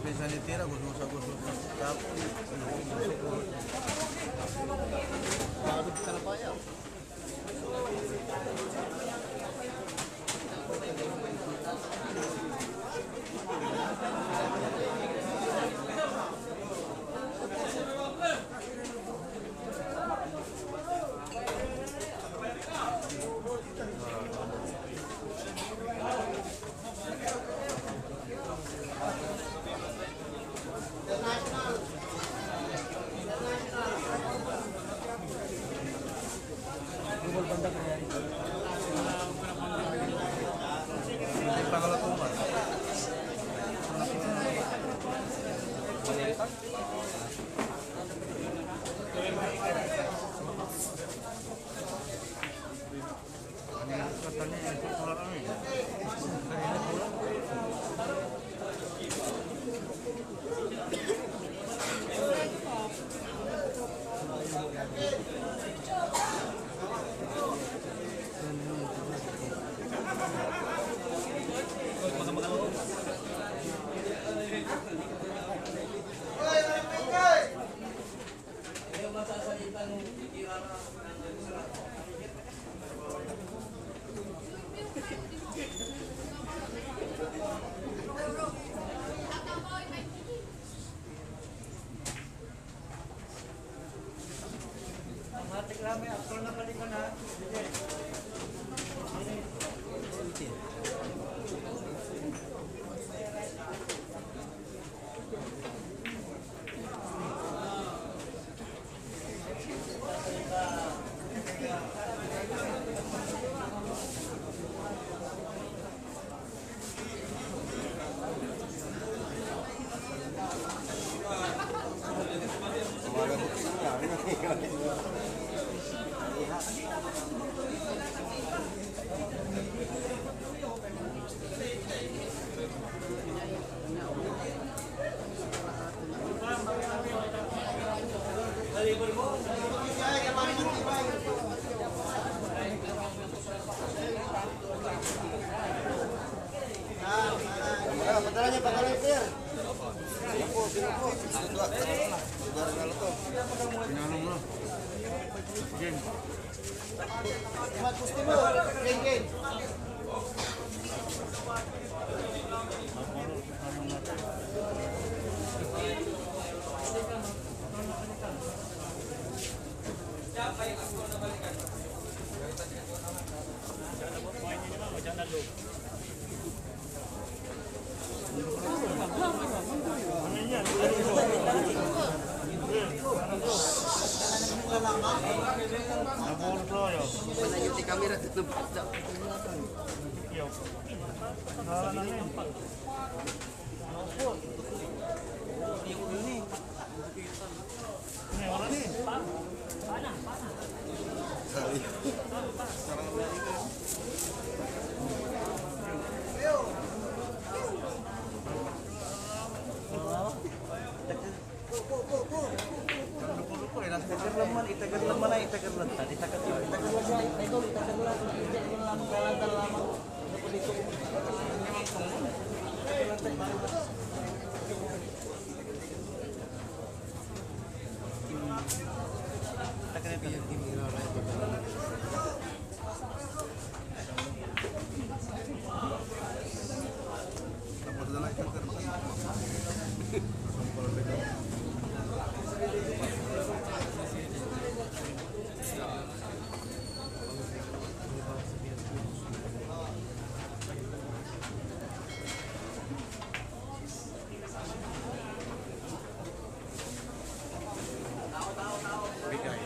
Bisa ditira gusuk-gusuk dapur. Baru kita apa ya? Bentarnya Pak Kalitir. Kamera tutup. Bigay.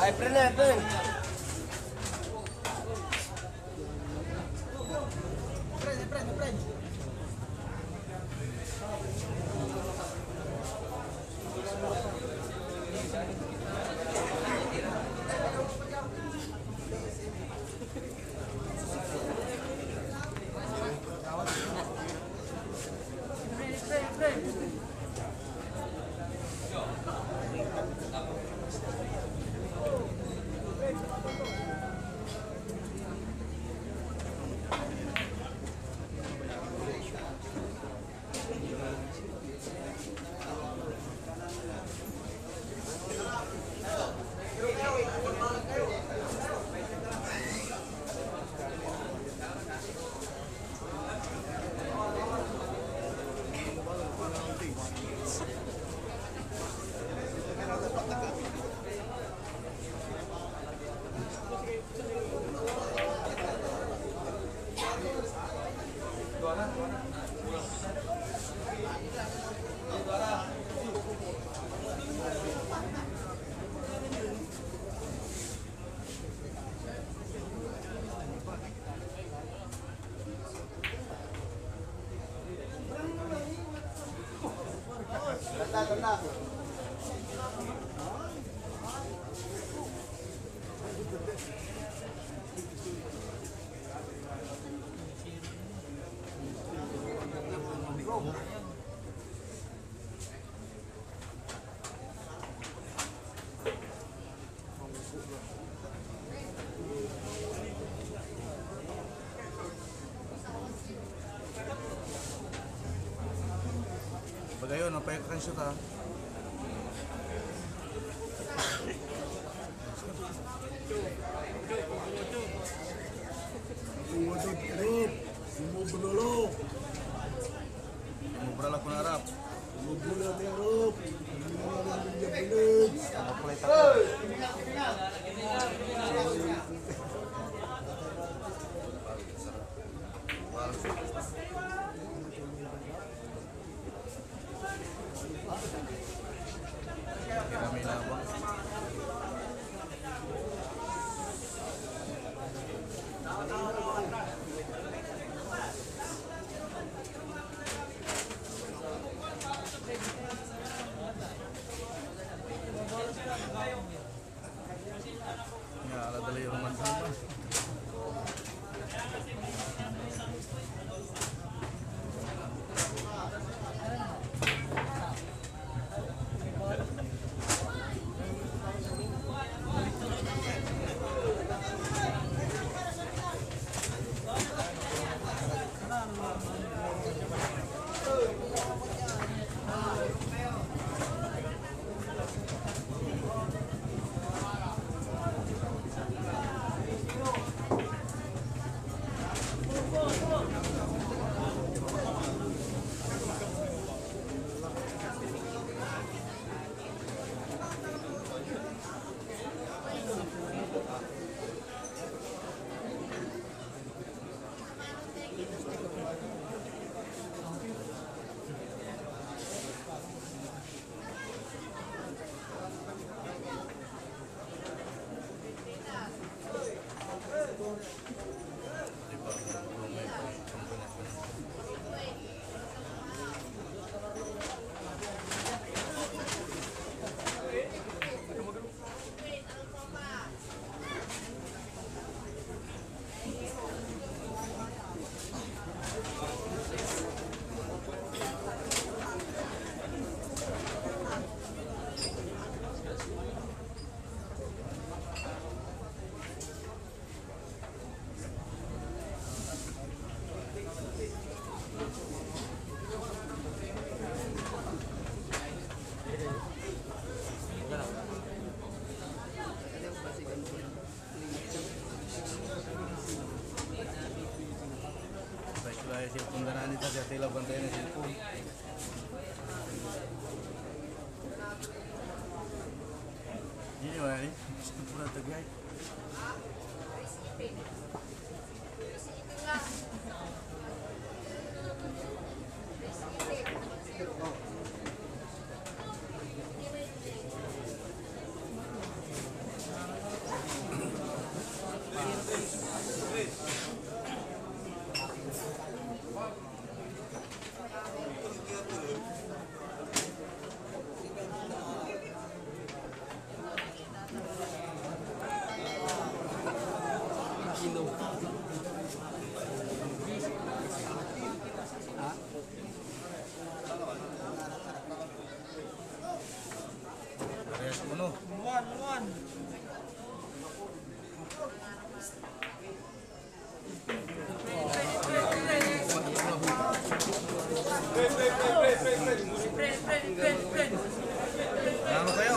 Ay, prende. Bagayon, apa yang shoot ha? Sumubra ko na harap. Ya, ala dali yung manhama. Baik cellphone kanan ni saja tela bantai ni cellphone. Ini mana ni? Pura tergai. Variasi penuh. Muan. Ano kayo?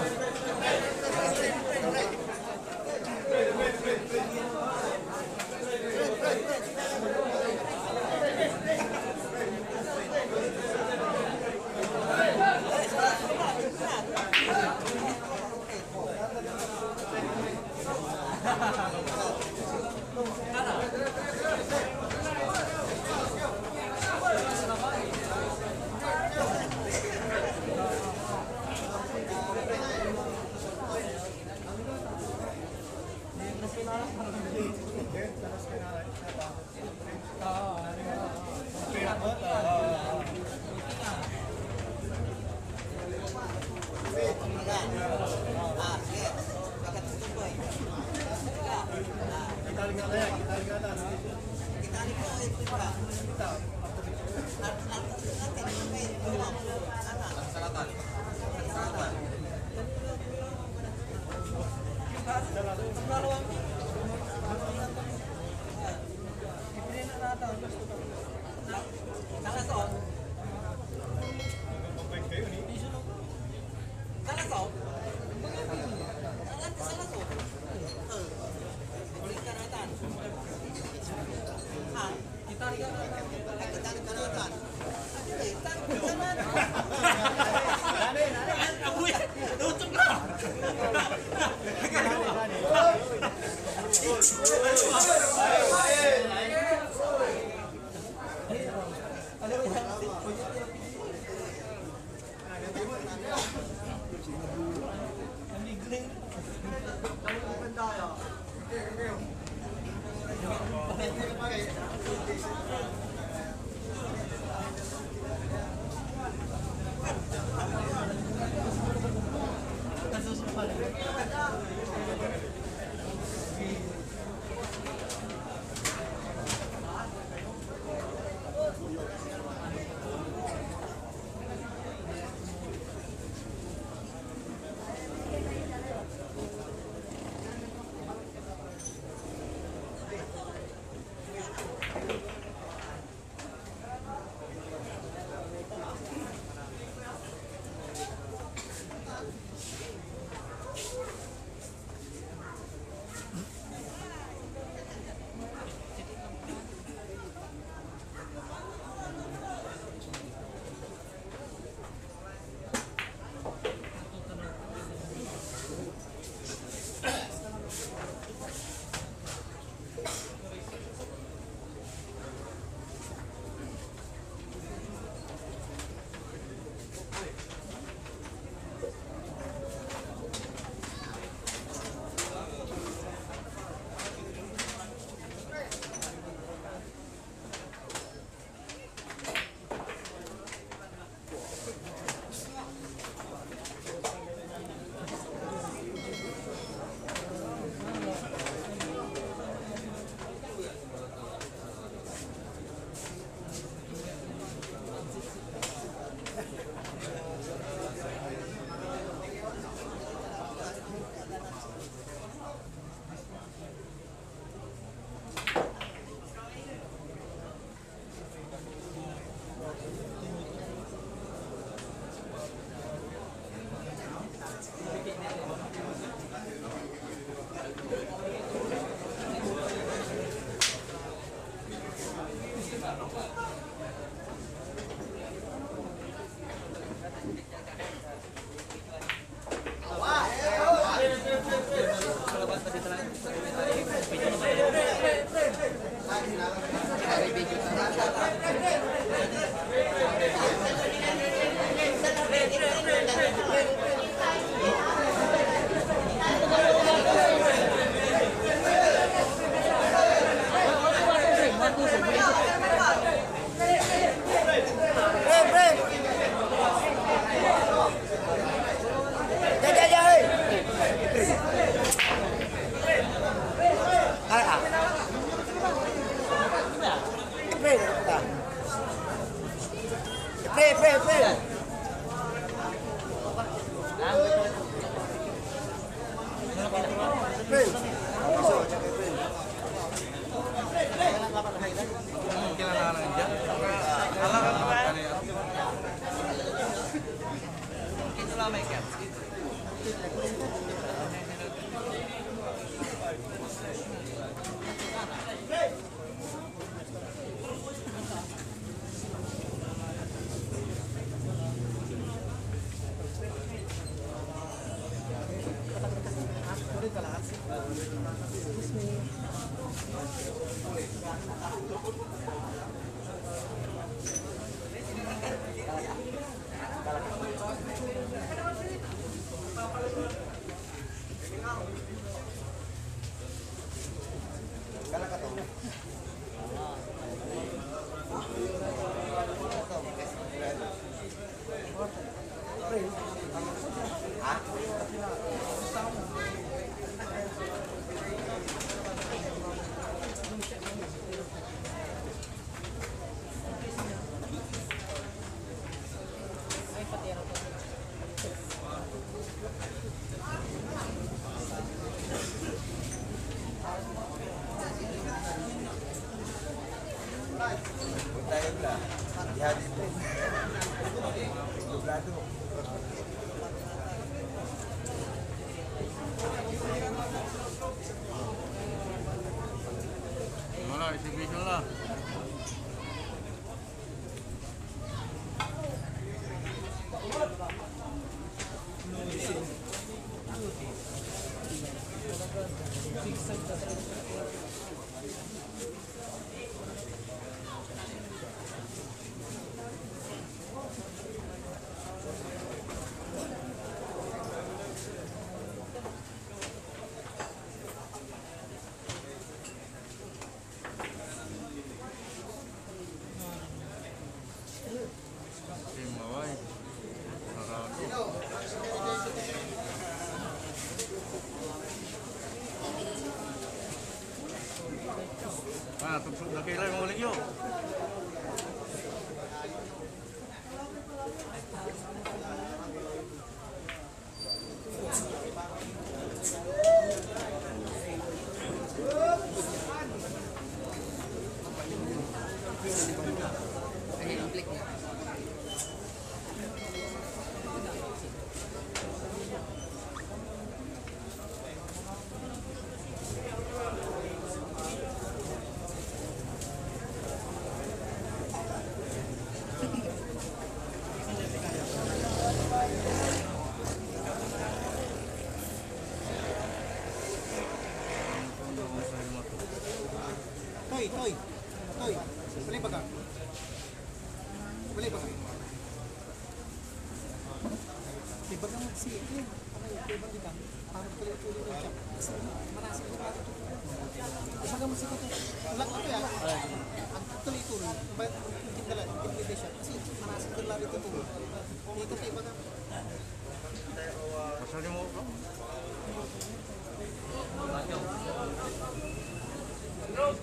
Ihali ito. Dublado. Wala, exhibition lang. Mawai. Sarado. Tugsog na kailan mo ulit yun. Toy. Balik ba ka? Balik ba ka? Diba ka magsikin? Diba ka? Parang tuloy-tuloy na siya. Kasi marasing ko pa ito. Diba ka magsikin? Wala ka ito yan. Ang tuloy-tuloy. Ba't hindi siya? Kasi marasing ko lang ito po. Dito tayo ba ka? Pasal mo ko? No.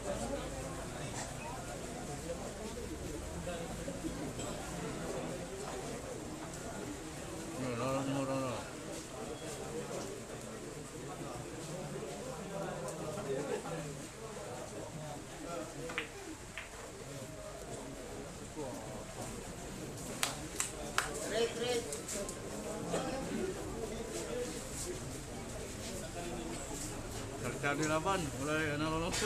Red. Cari laban, mulai anak-anak.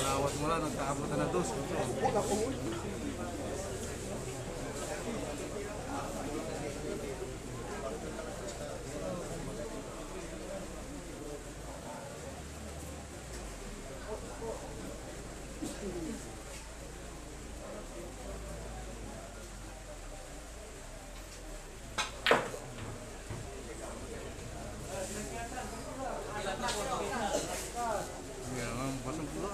Lawat mula nagkaabot na dos. Ya, pasang pula.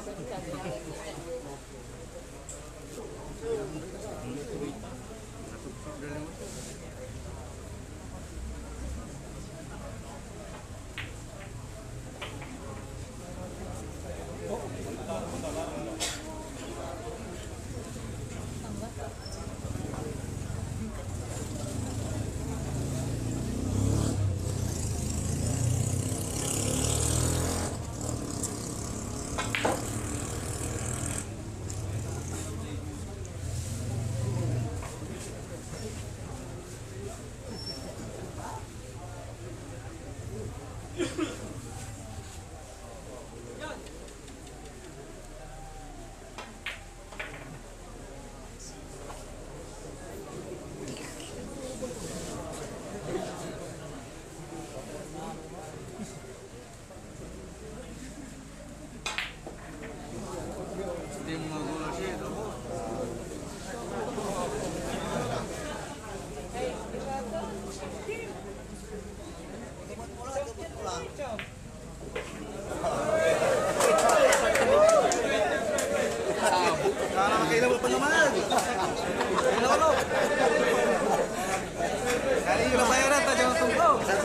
Ay,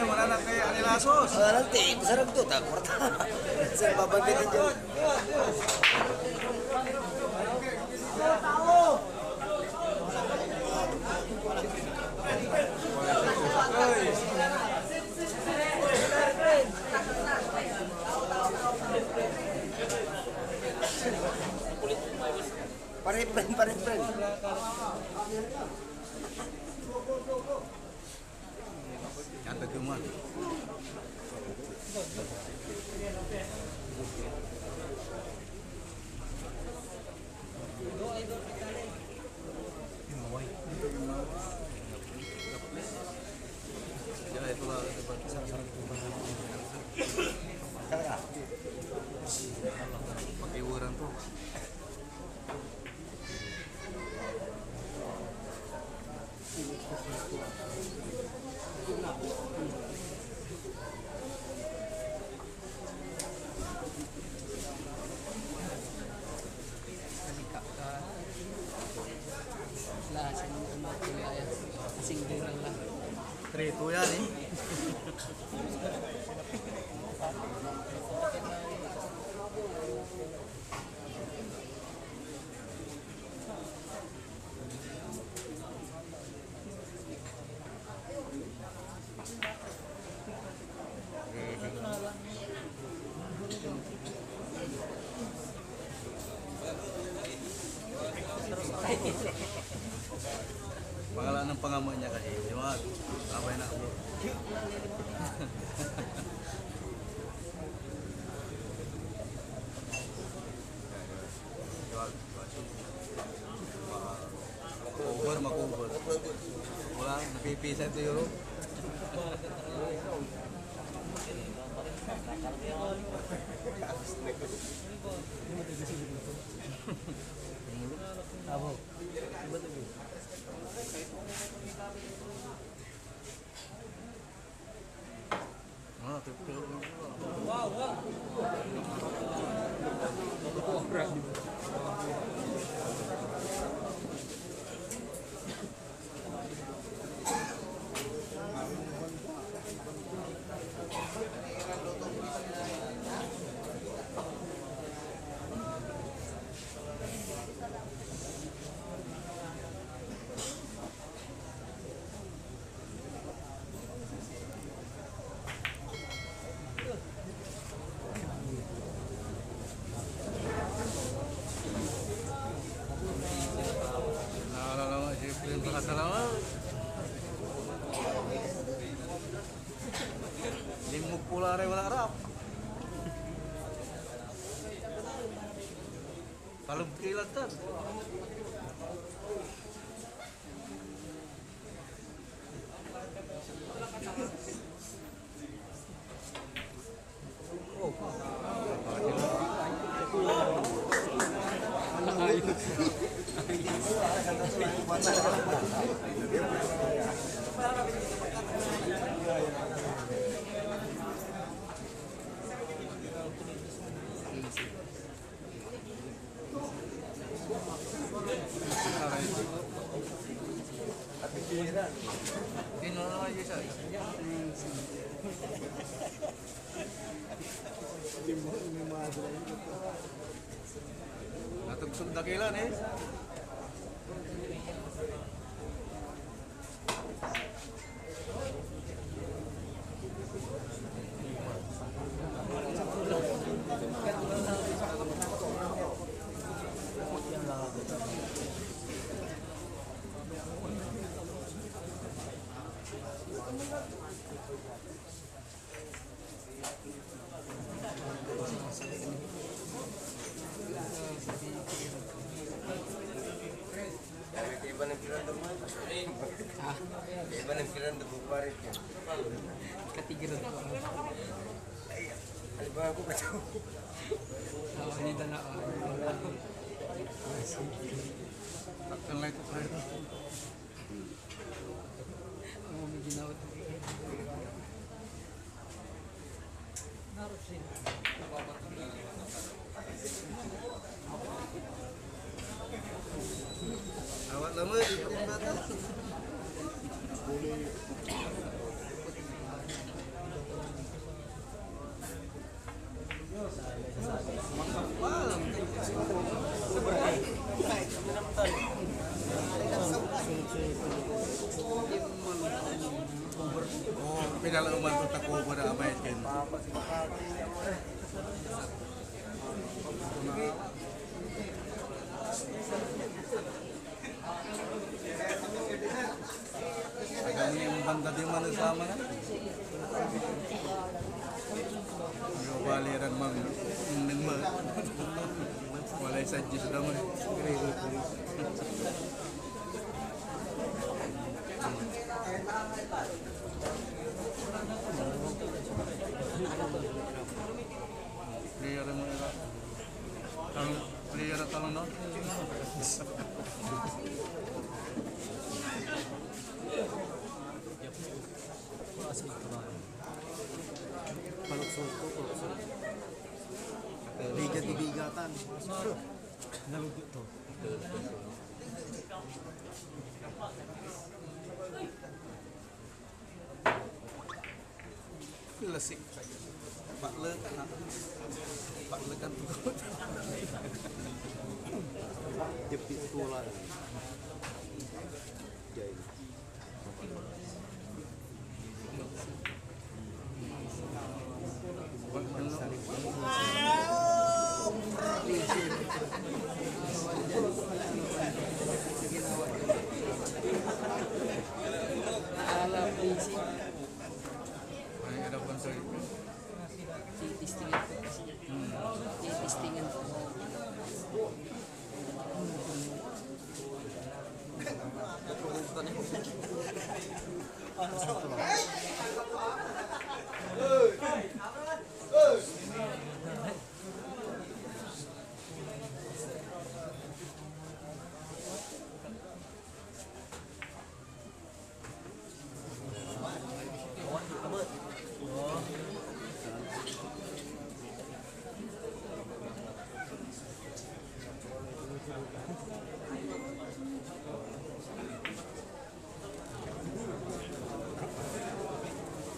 wala na kay Anilasos. Nanti, sarap to, takot. Saya babagin dyan. Pare-friend. Yan taguman. Ya itulah pakai orang tuh. Trito yan eh. Pangalan ng pangamoy niya kasi, di ba? Abay na ako. Makubar. Wala, napipisa ito yun. Abo. Limog pula rin wala rap. Kalau kilat kan. Natugsog dakilan eh. Ketiga itu. Alibang aku kacau. Oh, ini tanah. Takkan lah itu terakhir. Mau bikin out. Awak lama di tempat. Malam. Oh, pinala umanto tako ko na amay ken. Agak ni ang banda di mana sama kan? Yo baliran mang minma. Walay sadji sudah mo. Player mo ito. Player at talong no? Liga di bigatan. Nalugit to. Lasik. Pak Le kan? Pak Le kan tuh. Jepit tulan. Jadi. Ada konsol. Testingan po.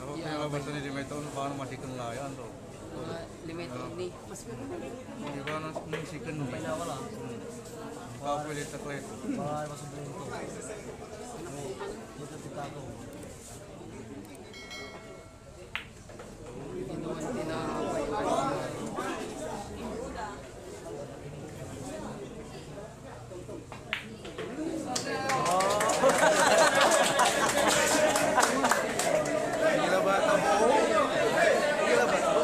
Apa pengalaman ni di Meton paano masikenlayan to? Mga limit ini. Di ba nang siken ni? Wala. Kapilit taklet. Bahay masublin ko. Dito kita ko. Inuman tinapay. Gila bata mo. Gila bata mo.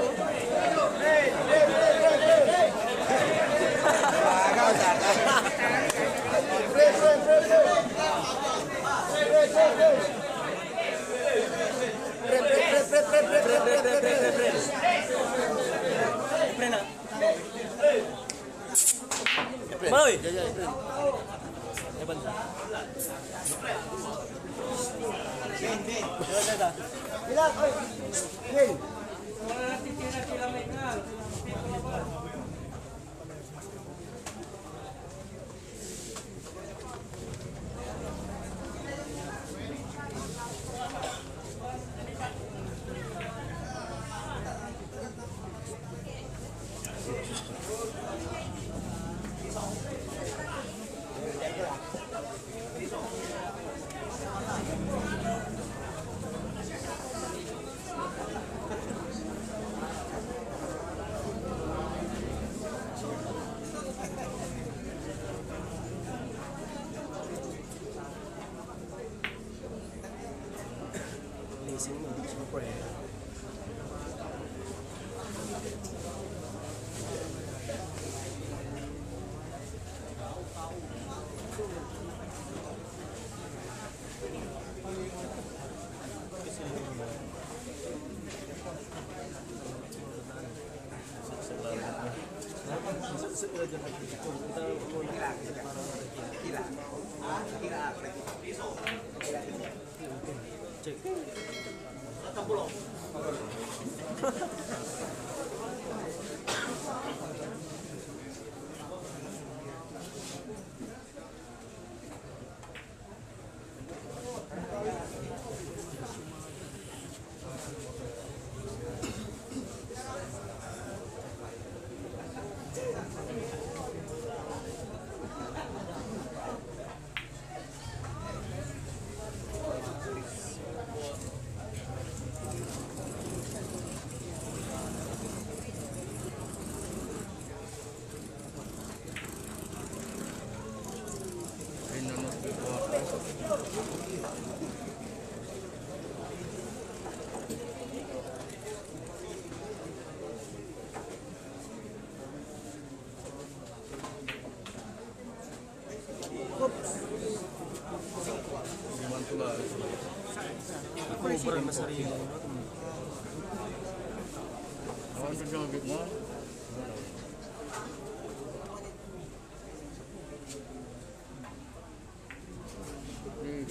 Boy. Cek. sobrang na sarili. Ako ito yung big mo.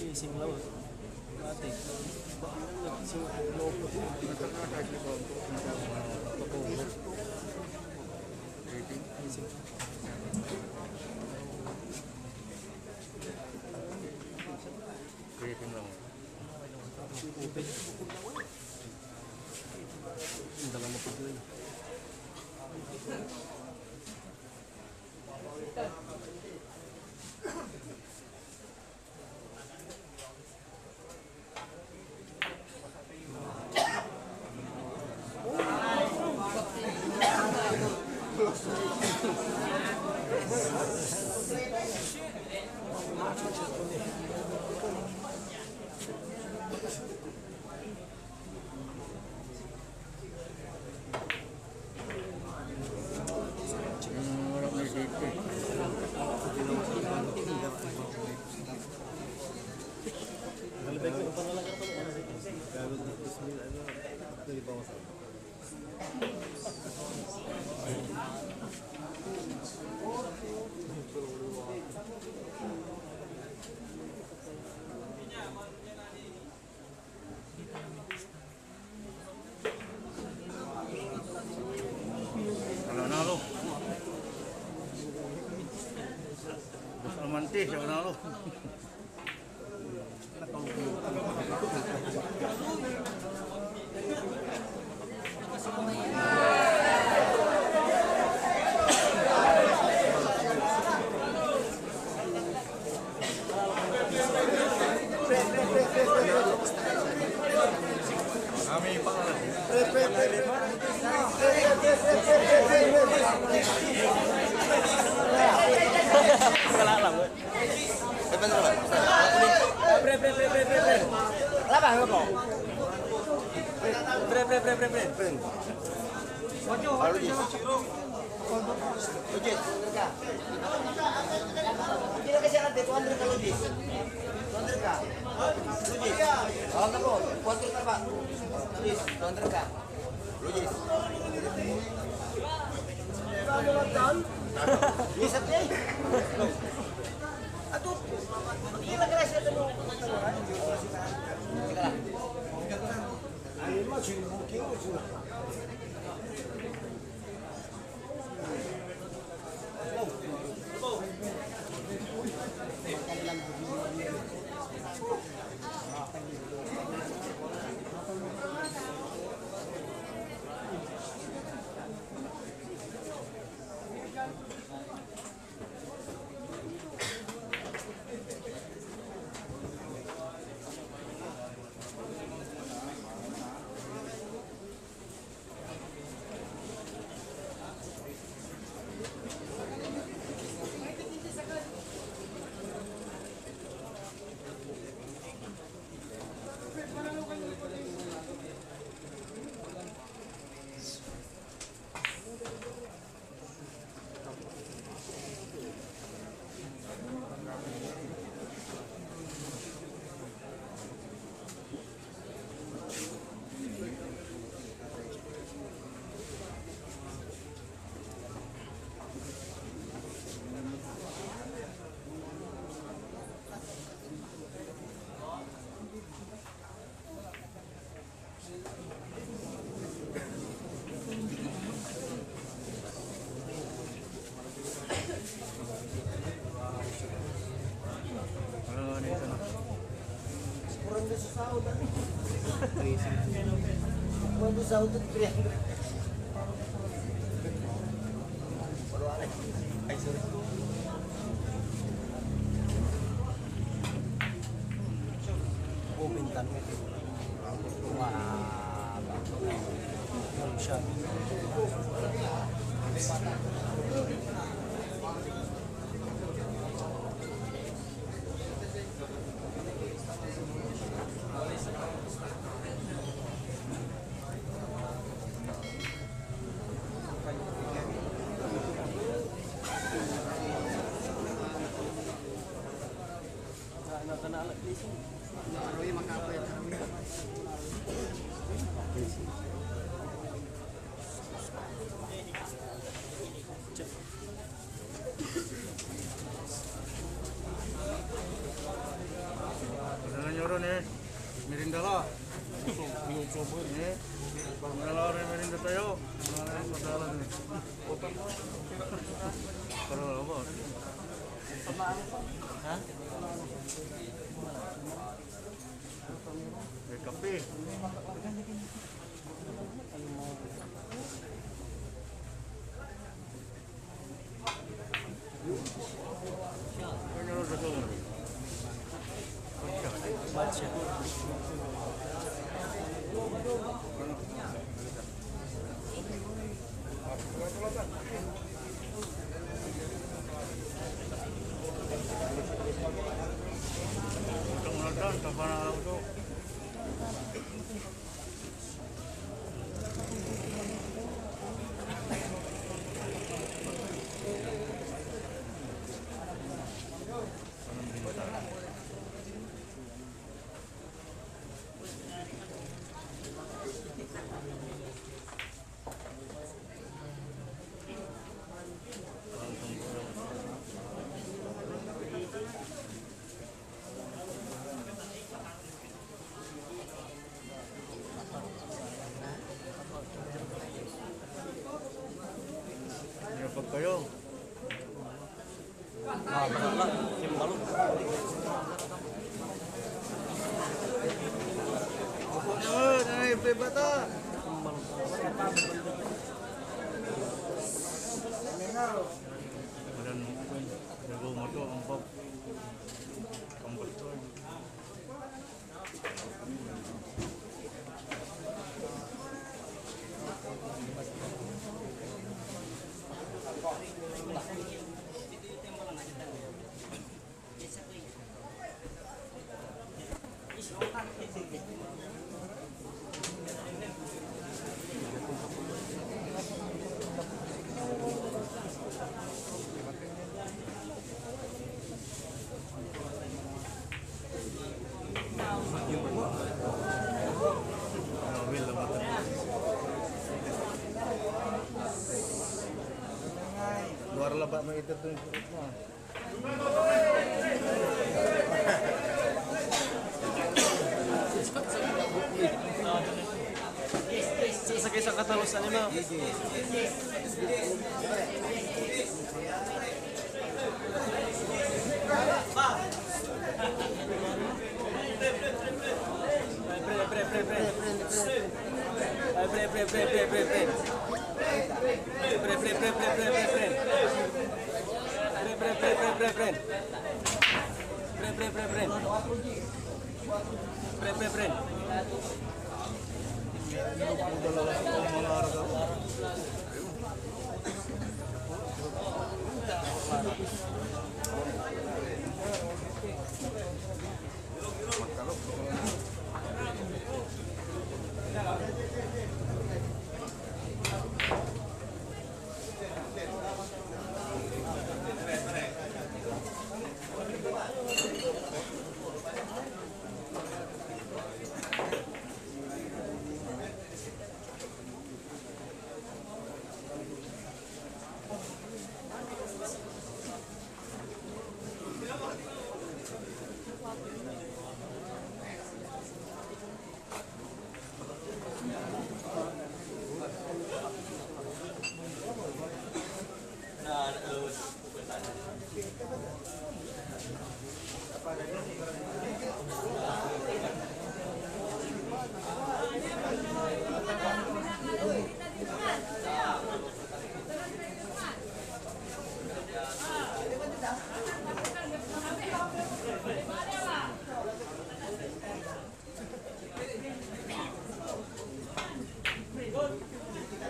Ising law. Ate. Sing law. Rating lang. Hindi naman mapagawin. Walang may dito eh. Wala na lo. Basta amanti, siya na lo. Hindi na kasi natin, 200 ka Lugis. 200 ka. Lugis. Tawag na po, 200 ka ba? Lugis, 200 ka. Lugis. Lugis at niya. Ato, hindi na kaya siya tanong. Sige lang. Wala na ito na. Kurang na sa sahod. Kurang na sa sahod at 300. Ay, sorry. Pumintan mo. Wow. Siya. Ano ka na alat, please? Ano yung makapayat? Ini, mengalami merinda tayo. Mengalami padalan ini. Kalau apa? Hah? Kape. Untuk menonton kapan untuk dapat kayo. Ah, benar lah. Tim malu. Ay, bebata. Dan jago moto empok. Kompet. Luar lebat mo ito tuh. Sa kisah katalusan ni ma'am.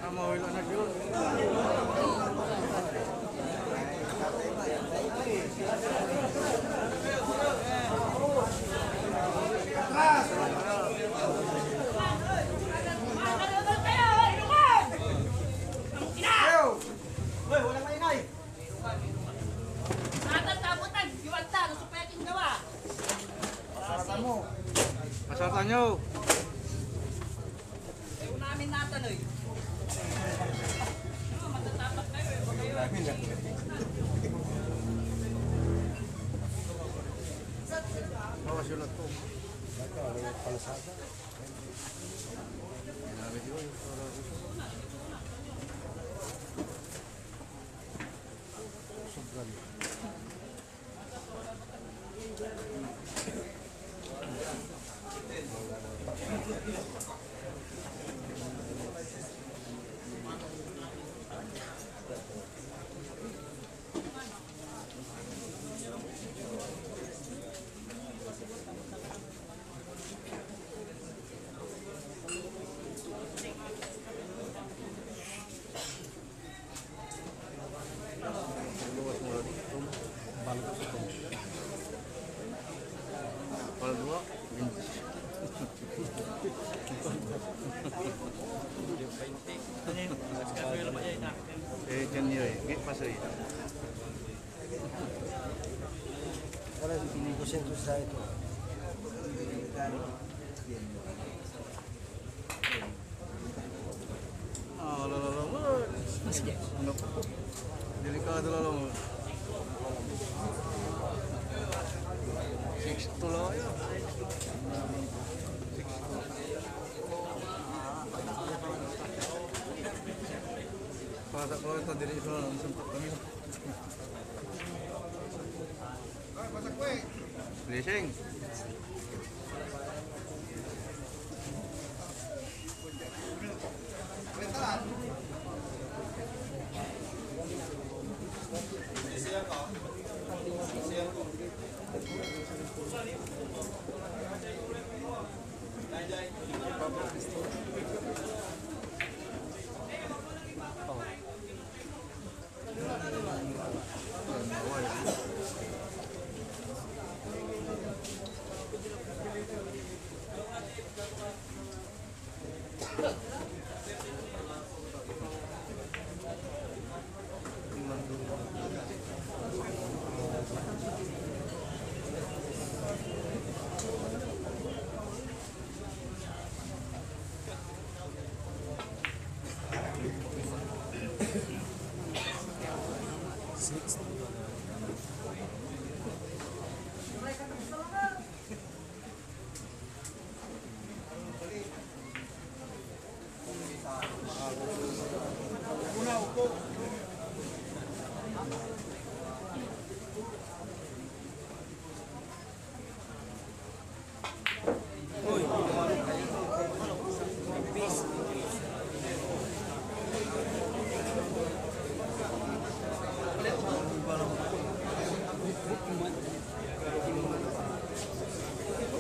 Amawil anak yun. Pasatan nyo. Namin natin eh. Matatapat kayo eh. Bawas yun na to. Pasay. Kalau ini kusen susah itu. Ah, lalalamot. Ano po? Delikado lalamot. 6'2" lang yun. Pada ko ito, dili ito lang. Sampak kami. Blessing.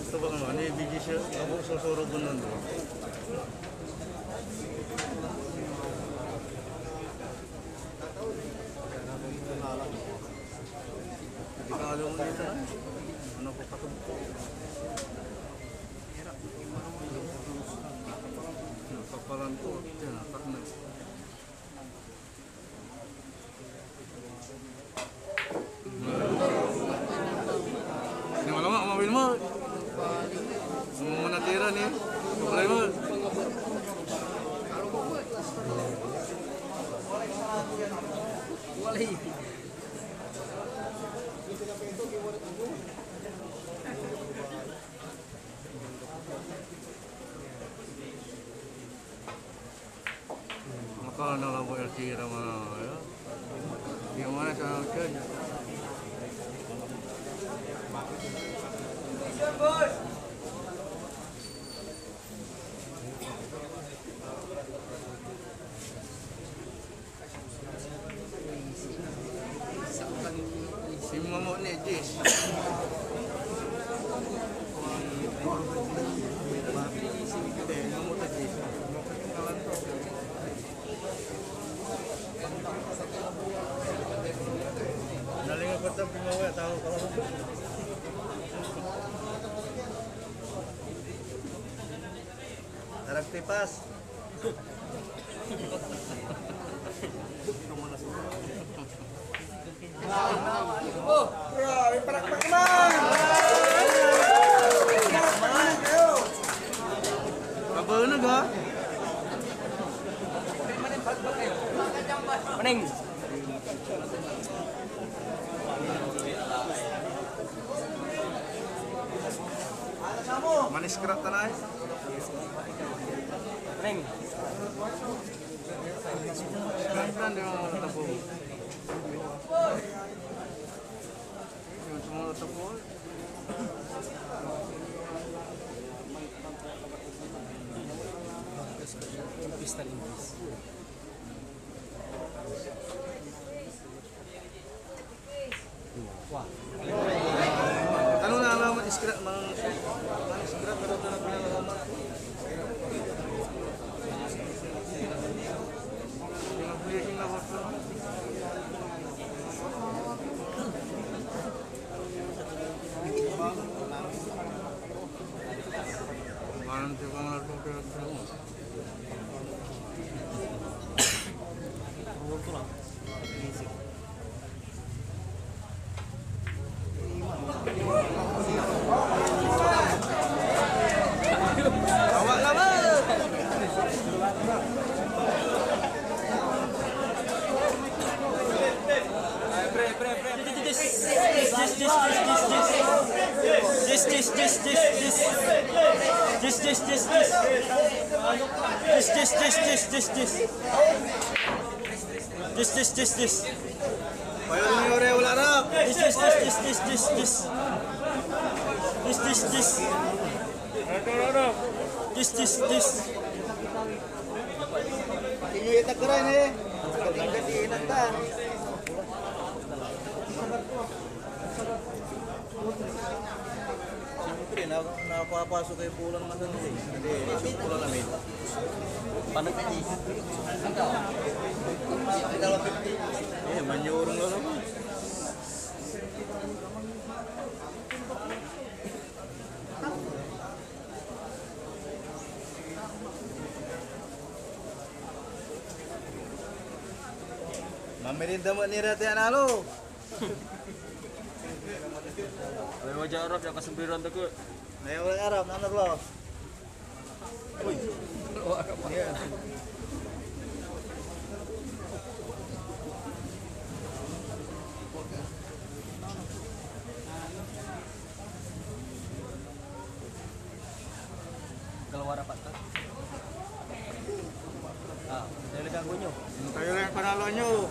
Ito ba naman, ibigay siya. Ako susurog ko nandun. Delikado mo dito na. Ano ko patumpo? Nakapalan ko. Diyan, atak na. Hindi mo naman, umawin mo. Hindi mo natira niya. Kapalay mo. Walay. Maka nalabo yung tira mo na. Hindi mo na sa akin. Si Mamo ni Jis. Naling ako ito pimawa, tao ka lang. Tarag tipas. Kabanag ha? Maning. Manis-scrap na eh. Maning. Pelan-pelan dia mau tepung. Yung semua tepung. Tanong na alamat iskrat mang iskrat pero na pinalamat. Yung blessing na wato. Parang di ba nga ito pero Payo ni ore wala rap. Tinyo itak keray ni. Agad iinat ta. Siyempre, napapasok kayo pulang na doon eh. Hindi, isang pulang namin. Panak na ni. Eh, manyurong na naman. Mamirinda mo ni Rati Analo. Ay wajah Arab yang kesembilan tu ke. Ngayon orang Arab, nanar lo. Keluar apa tu? Ah, dia legang gunyo. Kayo lang panalo nyo.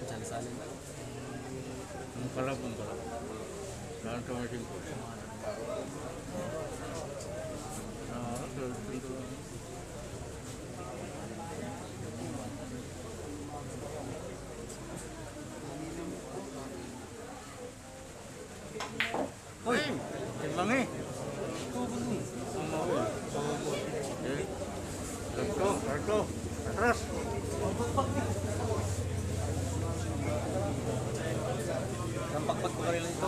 Jangan saling. Pungkala. Jangan kau macam tu. Tentu. Oi, timbang ni. Terus. Nampak pak kali itu.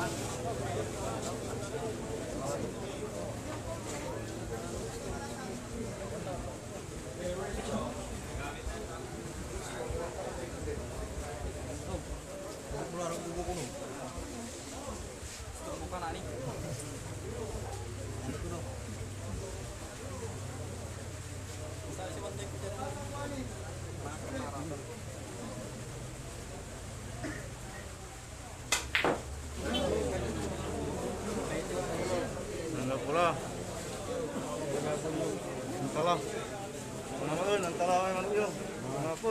Enggak pula. Entahlah. Namun entahlah memang itu. Apa?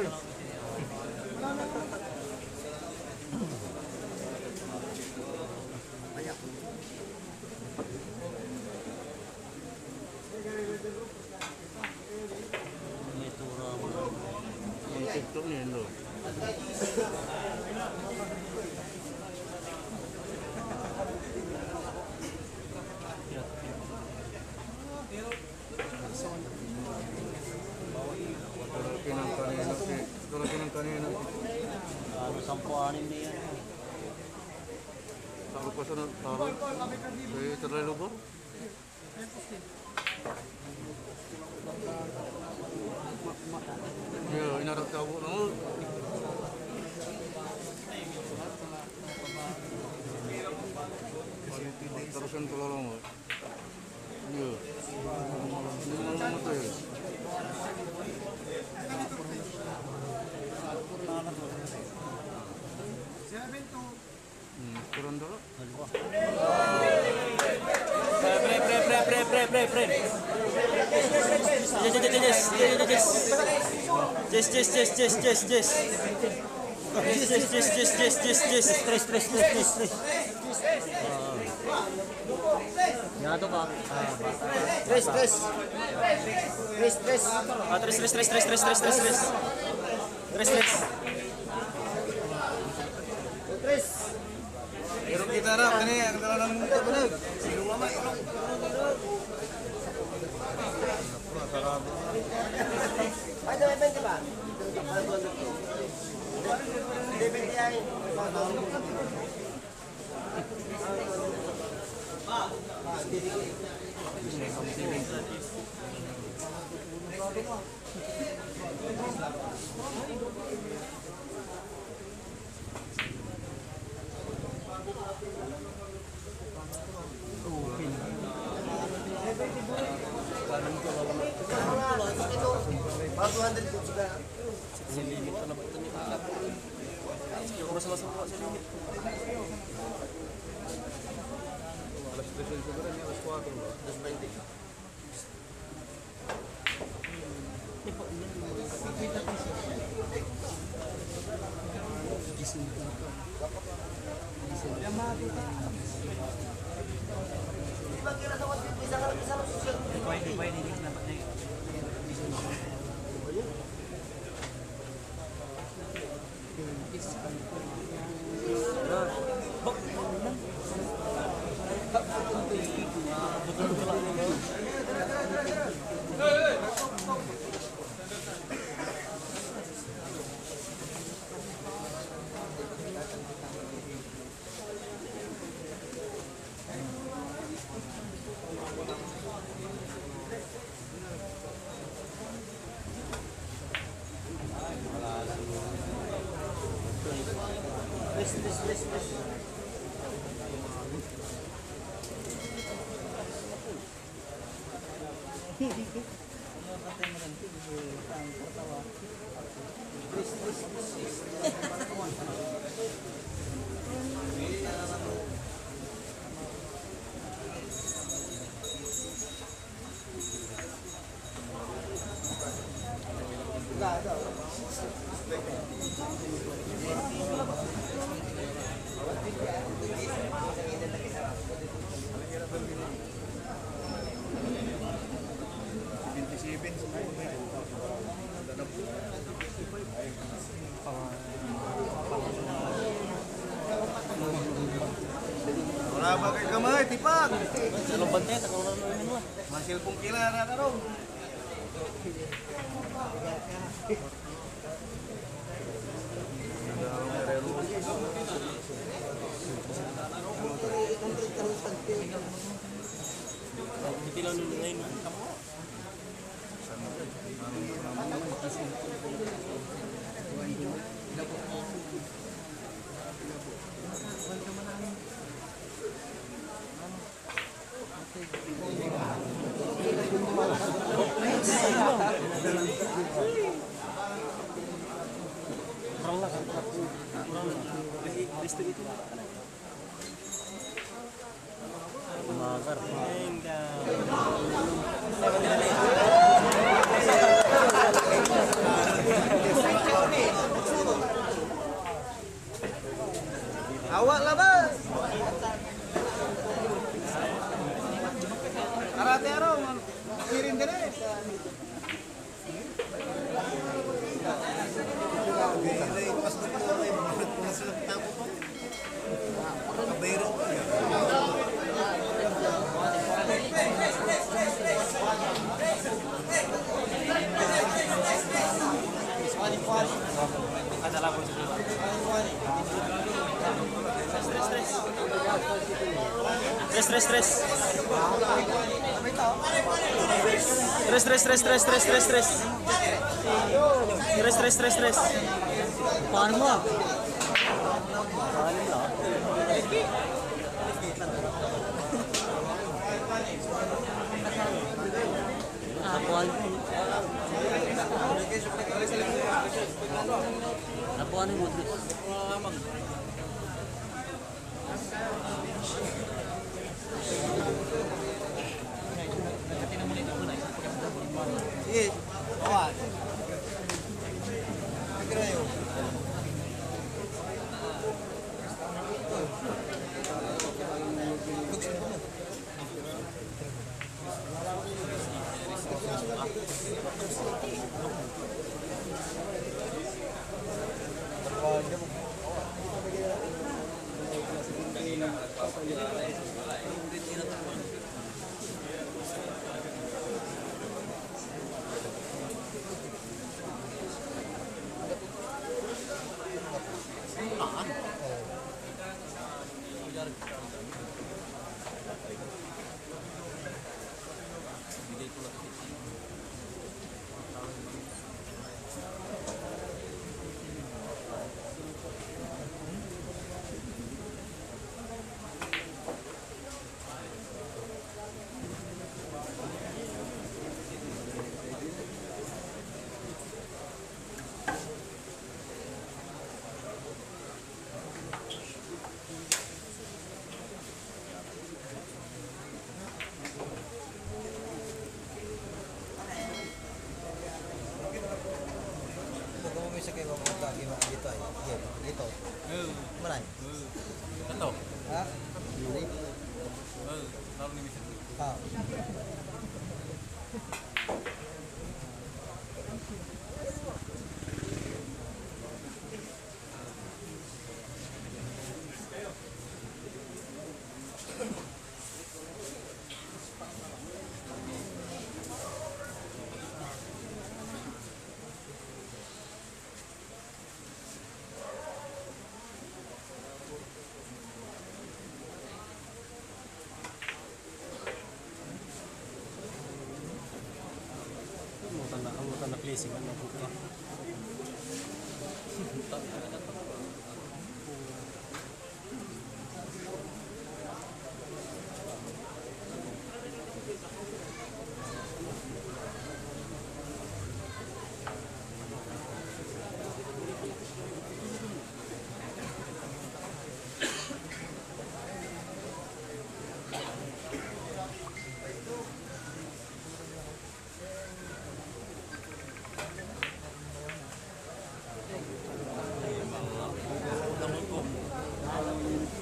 TikTok ni lo. Kalau kanina. Baru sampuanin dia. Taruh pa sana, taruh. Kaya terlalu ba? Ya, inarak tahu na. Terusan tolong mo. Ya. Ini malam tu ya. Kurang dulu. Pre. Stress. Ya tu kak. Stress. Ah, stress. Irong kita rap ini yang kalau nang muka benar. Ada event ke bang? sudah. Sa limit pa na ba ito ni Kakap? Oras na sa limit. Alas 3 siguro rin, alas 4 ba? Alas 20. Pwede, hindi dapat na yun. Wala ba kay kamay, tipag? Sa lomban tayo, tagawala na namin mo. Masil pong kila na karong. Bitilaw nyo ngayon. Kurang lah kan? Kurang lah. Listo itu lah. Magar. Awak lah bas. Karate arong kirim dere. Stress. Paano mo? Apuan. Apuan mo, Dres. Sige. Awan. Kirayo. bisa kayak ngomong gimana gitu aja. Iya, gitu. Mana? Tahu. Hah? Ini. Lalu nih bisa. Ah. Mau tanda placing kan mau buka.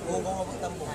Ngomong tambung.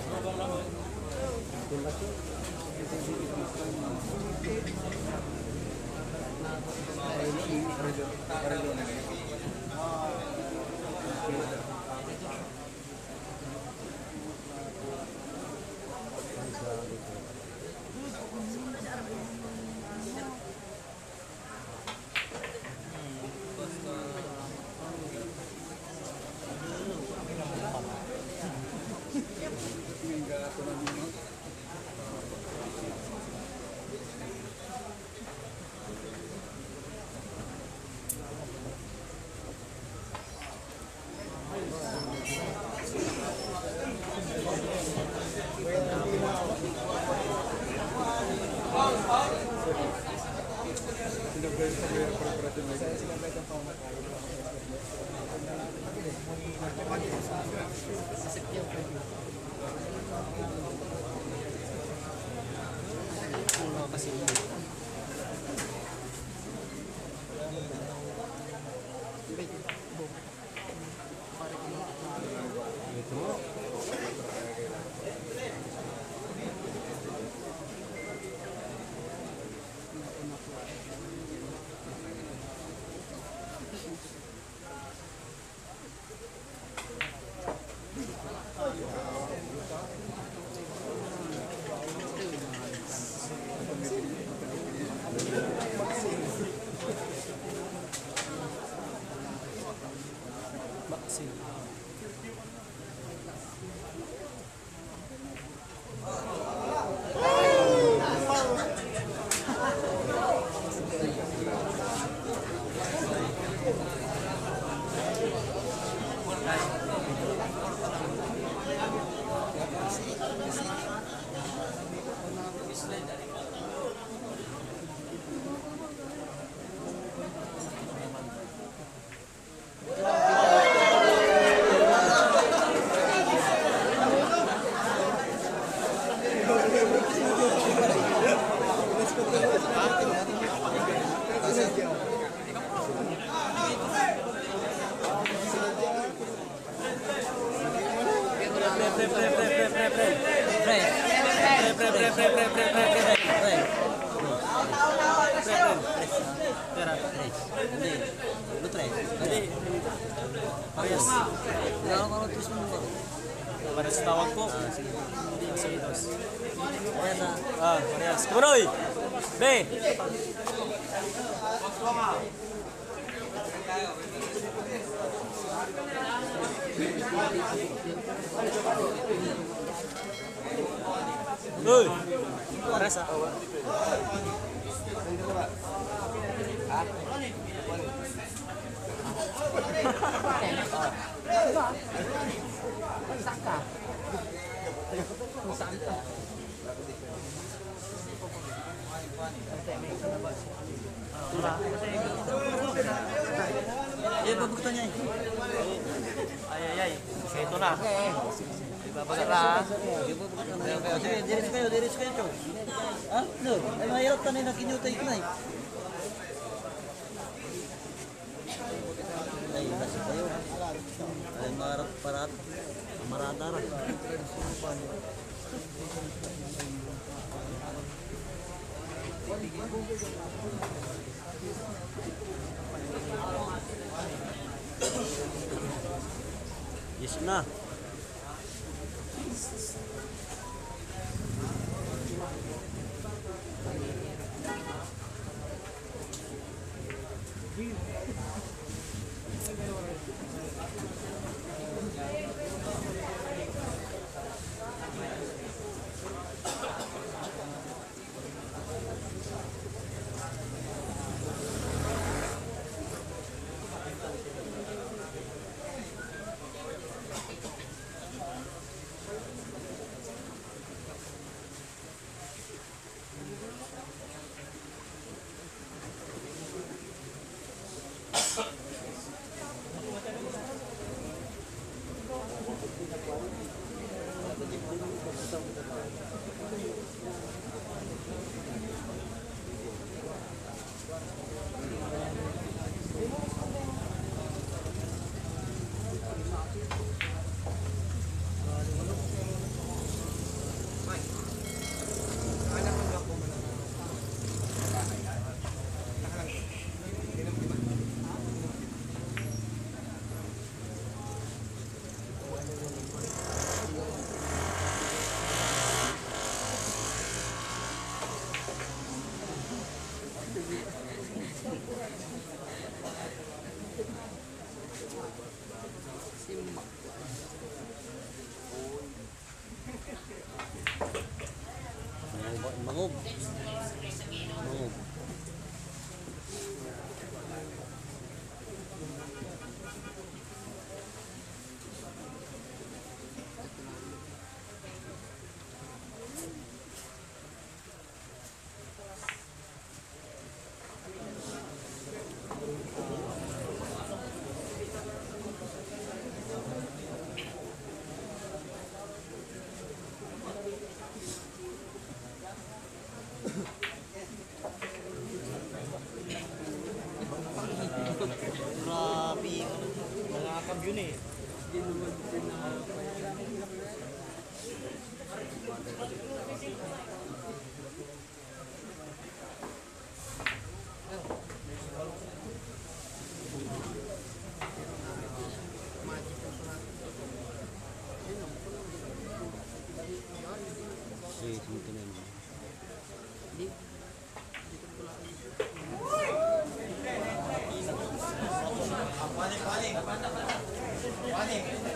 Pada setawag po. Sige, dos. Parehas. Kumunoy! Be! Uy! Parehas ah. Saka. Santa. Iya, pabuktannya. Ay. Ito na. Ibabagat lang. Diretso kayo, Chow. Ah, no. Ay, mahirap tanay na kinyutay ko na eh. Ay. parat. Maradara. Yes na. Mangog. Mangog. Grabe. Nangakab yun eh.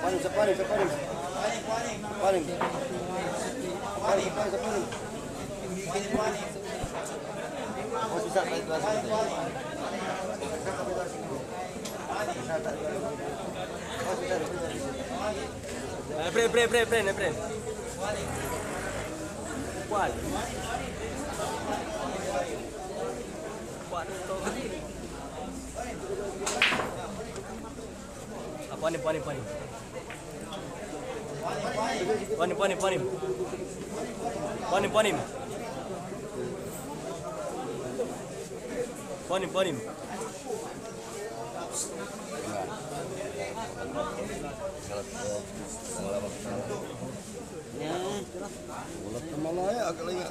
Paling sa paling. Paling sa paling. Oh, bisa kahit ba? Pre. ¿Cuál? Panim. Ulat na malaya, agak lagi.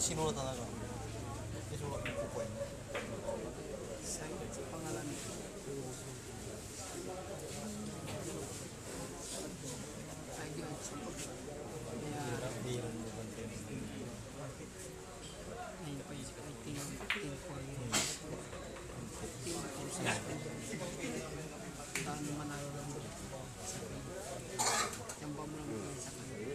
Sinulot talaga. Isulot ng kukuin. Sakit sa pangalan. Ayun. Kaya, ayun pa yun. I think for you. Paano manalo lang sa kanila. Tiyamba mo lang yun sa kanila.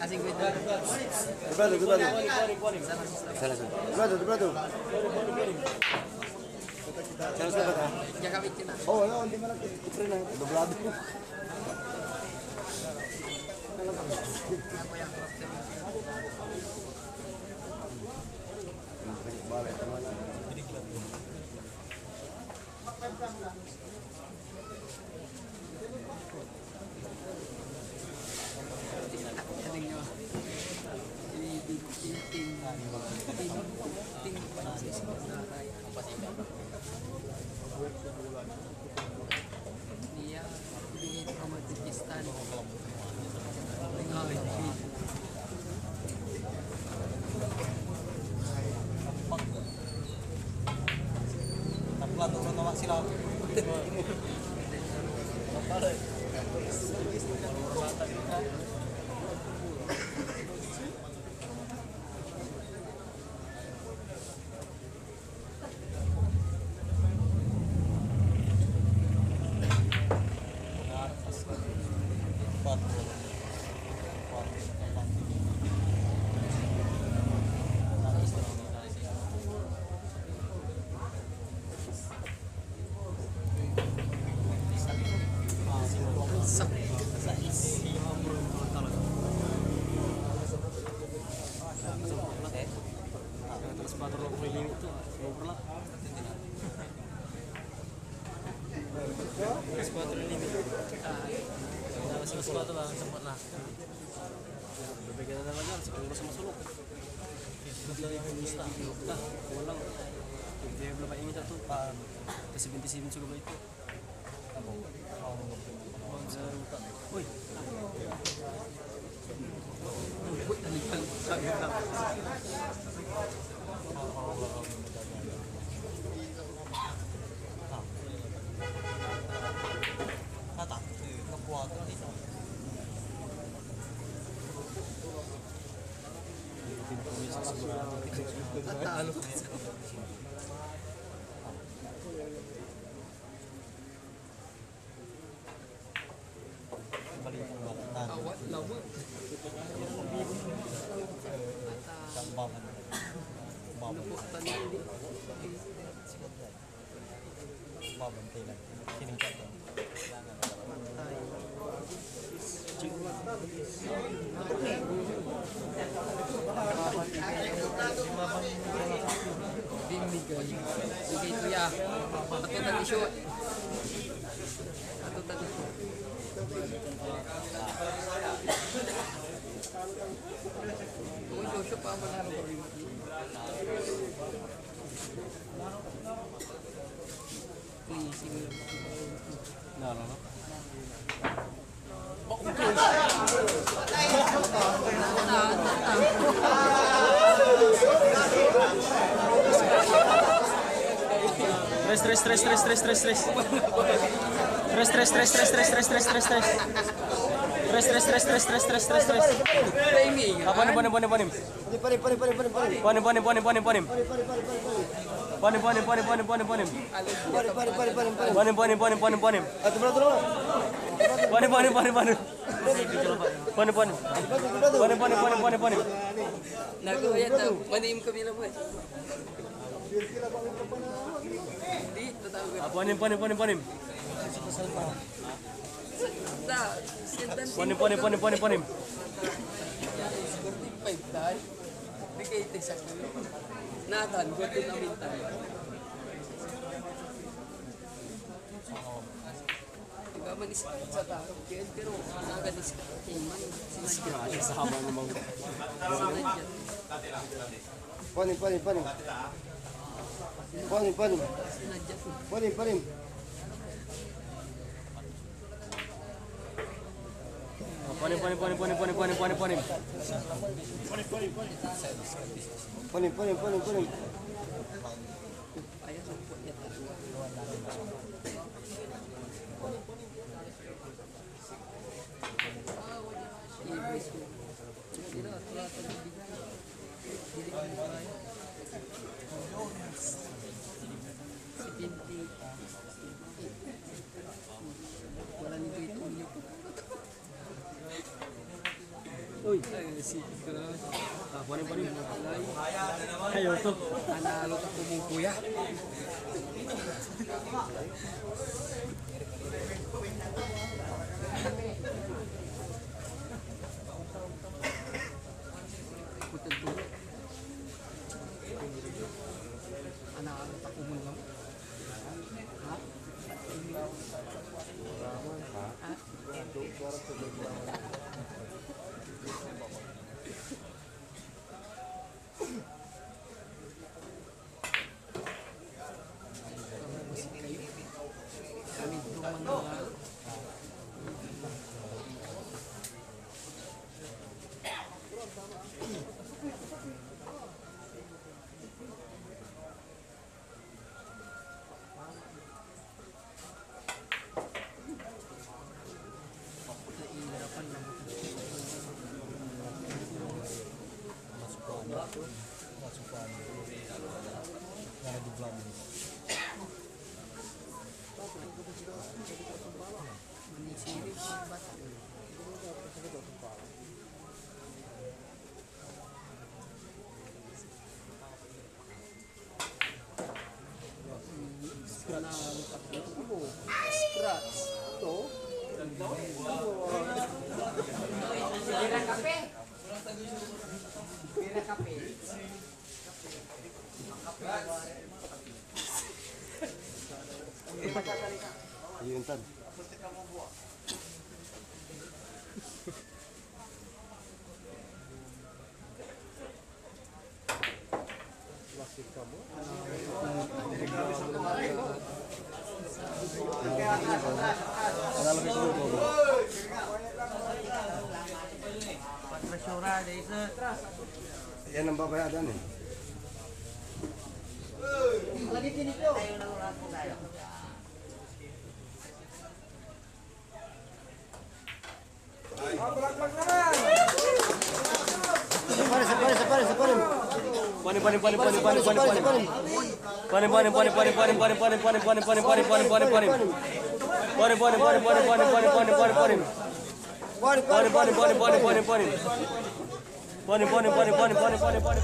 Asing gue jaga bikin lah. Oh, no, hindi malaki. Ipre na. Doblado. Balik teman. Dia di Uzbekistan. Tapla turun nama silau. Sepatu lah sempat lah. Berbeda dengan lagi sepuluh sama suluk. Dari Indonesia, dah pulang. Dia belum ingin satu pan. Kesibin sudah itu. Oi. Awak lama. Lubuk tadi di Bigay itu ya. Patutan isu. Patutan isu. Kung Joshua pa manalo ko rin. Please, Nalo no? timing. Nagkawayat na. Manim kami na po eh. Hindi, tatawag ko. Sa, sintan sin. 45 tayo. Hindi kayo sa kulo. Nathan, gwato namin tayo. Diba man sa tao, pero nakadiscount man. Sinadya. Sa haba ng mga... Sinadya. Panim. Sinadya po. Panim. Panim. Ayaw sa po niya. I-brace ko. Hindi na, wala ka bibig. Hindi ka kaya. Si Pinti. Wala nito itong niyo. Uy, si Kara. Panim. Ayaw to. Analo ka po mong kuya. Putol tulo. Analo ka po mong lang. Ha? Kami dumang mga nahihirapan lang. Manisiri siya bata. Scratch. Ayun tan. Yan ang babayadan eh.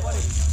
Panim.